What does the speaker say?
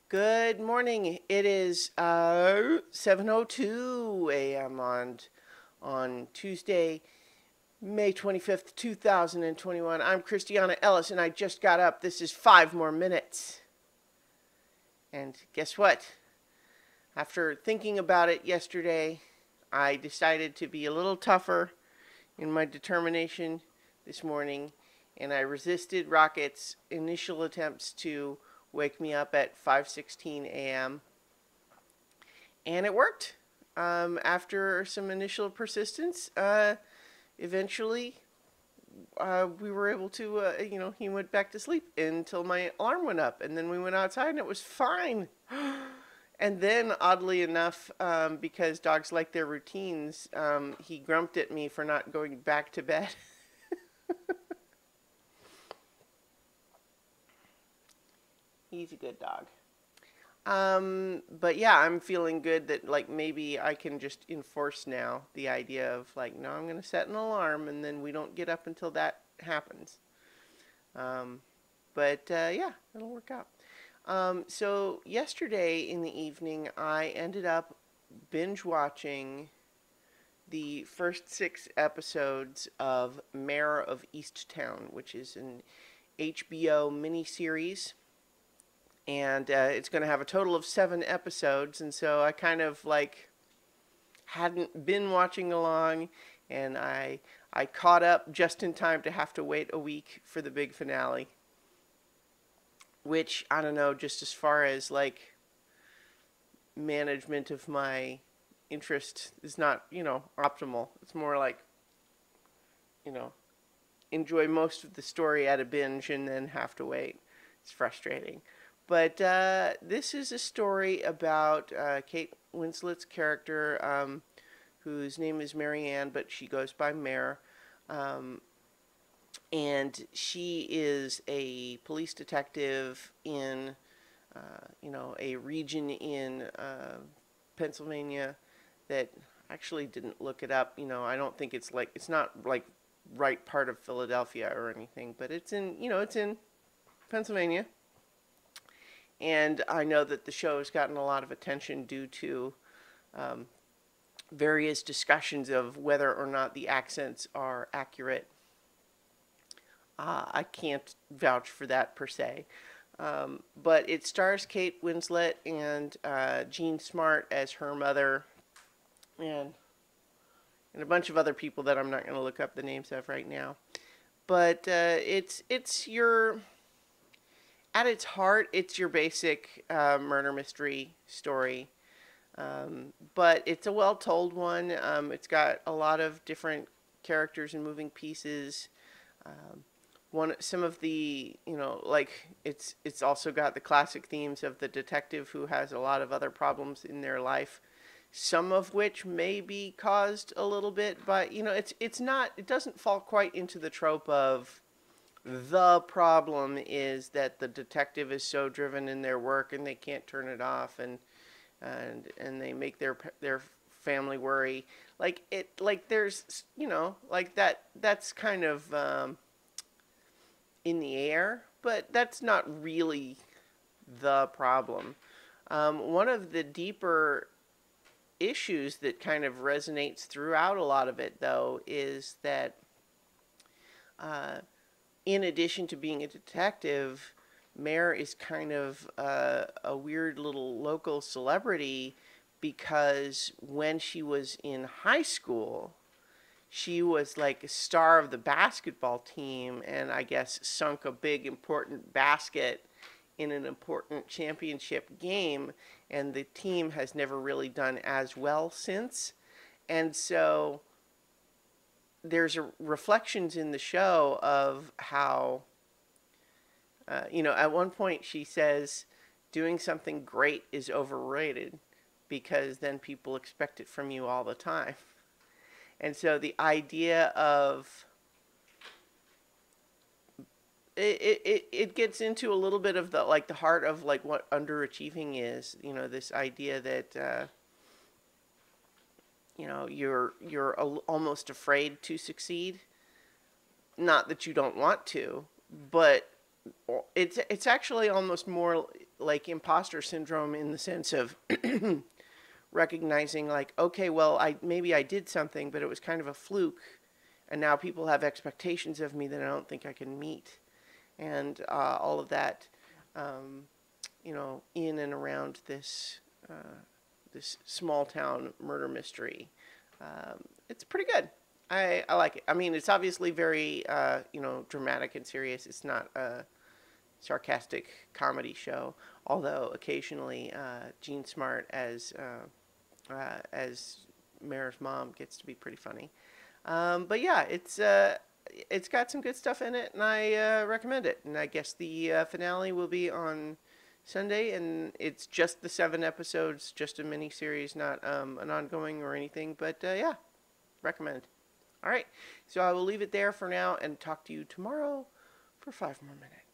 Good morning. It is 7:02 a.m. on Tuesday, May 25th, 2021. I'm Christiana Ellis and I just got up. This is 5 more minutes. And guess what? After thinking about it yesterday, I decided to be a little tougher in my determination this morning, and I resisted Rocket's initial attempts to wake me up at 5:16 a.m. and it worked. After some initial persistence, eventually we were able to, he went back to sleep until my alarm went up, and then we went outside and it was fine. And then, oddly enough, because dogs like their routines, he grumped at me for not going back to bed. He's a good dog. But yeah, I'm feeling good that like maybe I can just enforce now the idea of like, no, I'm going to set an alarm and then we don't get up until that happens. Yeah, it'll work out. So yesterday in the evening, I ended up binge watching the first 6 episodes of Mare of Easttown, which is an HBO miniseries. And it's going to have a total of 7 episodes. And so I kind of like hadn't been watching along, and I caught up just in time to have to wait a week for the big finale. Which, I don't know, just as far as like management of my interest is not, optimal. It's more like, enjoy most of the story at a binge and then have to wait. It's frustrating. But this is a story about Kate Winslet's character, whose name is Marianne, but she goes by Mare. And she is a police detective in, a region in Pennsylvania that actually didn't look it up. I don't think it's not like right part of Philadelphia or anything, but it's in Pennsylvania. And I know that the show has gotten a lot of attention due to various discussions of whether or not the accents are accurate. I can't vouch for that per se. But it stars Kate Winslet and Jean Smart as her mother, and a bunch of other people that I'm not going to look up the names of right now. But it's your, at its heart, it's your basic murder mystery story. But it's a well-told one. It's got a lot of different characters and moving pieces. Some of the, it's also got the classic themes of the detective who has a lot of other problems in their life, some of which may be caused a little bit by, it doesn't fall quite into the trope of the problem is that the detective is so driven in their work and they can't turn it off, and they make their family worry. There's, that's kind of in the air, but that's not really the problem. One of the deeper issues that kind of resonates throughout a lot of it, though, is that in addition to being a detective, Mare is kind of a weird little local celebrity because when she was in high school, she was like a star of the basketball team and I guess sunk a big important basket in an important championship game, and the team has never really done as well since. And so there's reflections in the show of how, at one point she says doing something great is overrated because then people expect it from you all the time. And so the idea of it gets into a little bit of the heart of like what underachieving is. This idea that you're almost afraid to succeed. Not that you don't want to, but it's actually almost more like imposter syndrome in the sense of recognizing like, okay, well, maybe I did something, but it was kind of a fluke, and now people have expectations of me that I don't think I can meet, and all of that, in and around this small town murder mystery. It's pretty good. I like it. I mean, it's obviously very dramatic and serious. It's not a sarcastic comedy show, although occasionally Jean Smart as Mare's mom gets to be pretty funny. But yeah, it's got some good stuff in it, and I recommend it. And I guess the finale will be on Sunday, and it's just the 7 episodes, just a mini series, not an ongoing or anything. But yeah, recommend. All right, so I will leave it there for now and talk to you tomorrow for 5 more minutes.